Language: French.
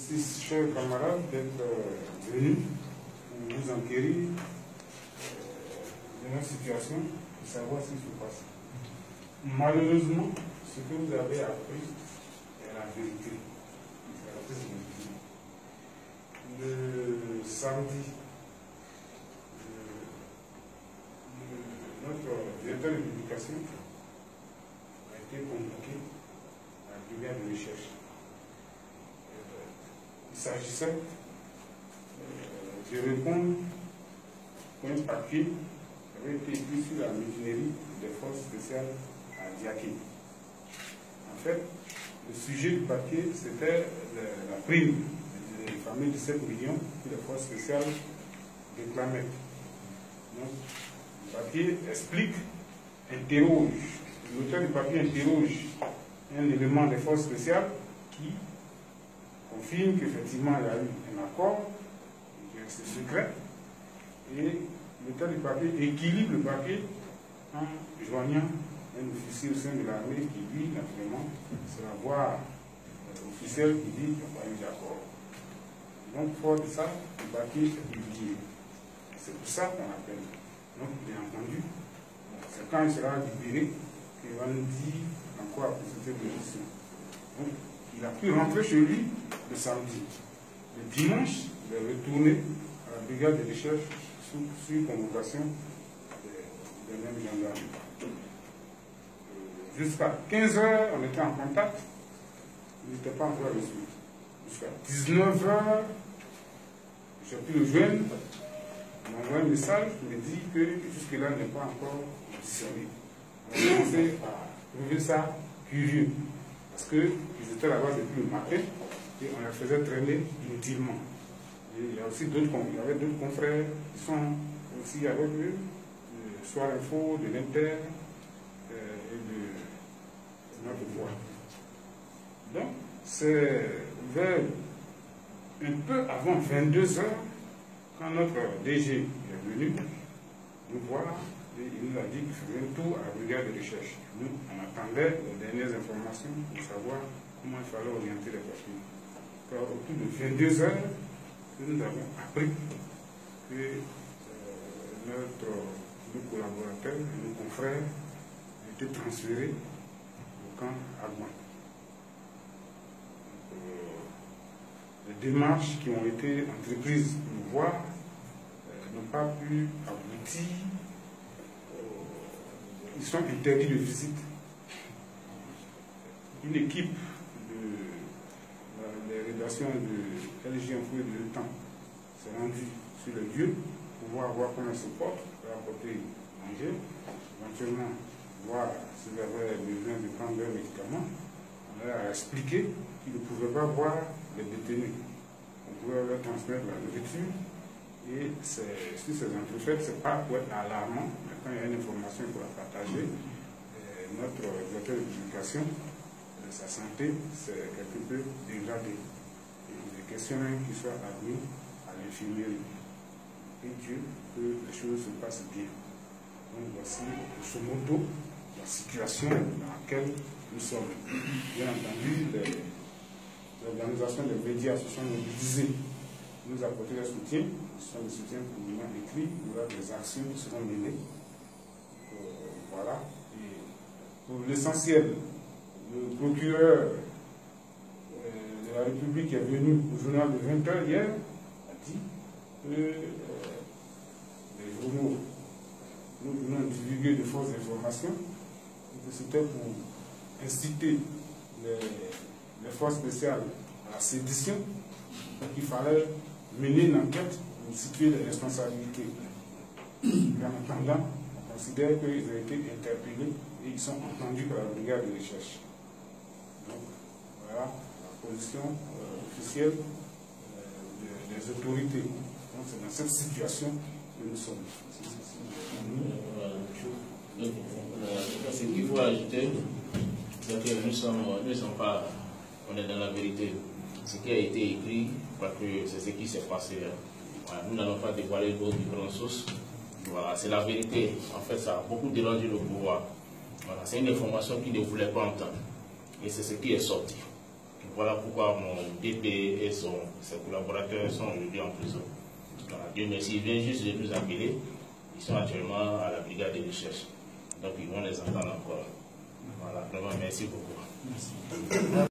Merci, chers camarades, d'être venus pour nous enquérir de notre situation, de savoir ce qui se passe. Malheureusement, ce que vous avez appris est la vérité. Le samedi, notre directeur de publication a été convoqué à la brigade de recherche. Il s'agissait de répondre à un papier qui avait été écrit sur la mutinerie des forces spéciales à Diaké. En fait, le sujet du papier, c'était la prime des familles de 7 millions que les forces spéciales réclamaient. Donc, le papier explique, interroge, l'auteur du papier interroge un élément des forces spéciales qui confirme qu'effectivement il y a eu un accord, qui reste secret, et l'auteur du papier équilibre le papier en joignant un officier au sein de l'armée qui, lui, naturellement, c'est la voix officielle qui dit qu'il n'y a pas eu d'accord. Donc, fort de ça, le papier est publié. C'est pour ça qu'on appelle. Donc, bien entendu, c'est quand il sera libéré qu'il va nous dire en quoi cette position. Donc, il a pu rentrer chez lui le samedi. Le dimanche, il est retourné à la brigade de recherche sous convocation des mêmes gendarmes. Jusqu'à 15 h, on était en contact. Il n'était pas encore reçu. Jusqu'à 19 h, j'ai pu le joindre. Il m'a envoyé un message qui me dit que jusque-là, il n'est pas encore auditionné. On a commencé à trouver ça curieux. Parce qu'ils étaient là-bas depuis le matin et on les faisait traîner inutilement. Et il y a aussi d'autres confrères qui sont aussi avec eux, de Soir Info, de l'Inter et de notre voix. Donc, c'est vers un peu avant 22 h, quand notre DG est venu nous voir, et il nous a dit qu'il faisait un tour à la brigade de recherche. Nous, on attendait les dernières informations pour savoir comment il fallait orienter les papiers. Car autour de 22 h, nous avons appris que nos collaborateurs, nos confrères étaient transférés au camp Agouan. Les démarches qui ont été entreprises pour nous voir n'ont pas pu aboutir. Ils sont interdits de visite. Une équipe des rédactions de LG Info et de l'État s'est rendue sur le lieu pour voir comment ils se portent, pour apporter manger, éventuellement voir s'ils avaient besoin de prendre leurs médicaments. On leur a expliqué qu'ils ne pouvaient pas voir les détenus. On pouvait leur transmettre la nourriture. Et sur ces entrefaites, ce n'est pas pour être alarmant, mais quand il y a une information pour la partager, notre directeur de publication, sa santé, c'est quelque peu dégradé. Il est question qu'il soit admis à l'infirmerie. Et Dieu, que les choses se passent bien. Donc voici, grosso modo, la situation dans laquelle nous sommes. Bien entendu, les organisations des médias se sont mobilisées. Nous apporter le soutien, ce sont des soutiens pour nous écrits, il y aura des actions qui seront menées. Voilà. Et pour l'essentiel, le procureur de la République qui est venu au journal de 20 h hier a dit que les journaux, nous venons divulguer de fausses informations et que c'était pour inciter les forces spéciales à la sédition, qu'il fallait mener une enquête pour situer les responsabilités. En attendant, on considère qu'ils ont été interpellés et ils sont entendus par la brigade de recherche. Donc, voilà la position officielle des autorités. Donc, c'est dans cette situation que nous sommes. Ce qu'il faut ajouter, c'est que nous ne sommes pas, on est dans la vérité. Ce qui a été écrit, parce que c'est ce qui s'est passé. Voilà, nous n'allons pas dévoiler vos différentes sources. Voilà, c'est la vérité. En fait, ça a beaucoup dérangé le pouvoir. Voilà, c'est une information qu'ils ne voulaient pas entendre. Et c'est ce qui est sorti. voilà pourquoi mon DP et ses collaborateurs sont aujourd'hui en prison. Voilà, Dieu merci, il vient juste de nous appeler. Ils sont actuellement à la brigade de recherche. Donc ils vont les entendre encore. Voilà, vraiment merci beaucoup. Merci.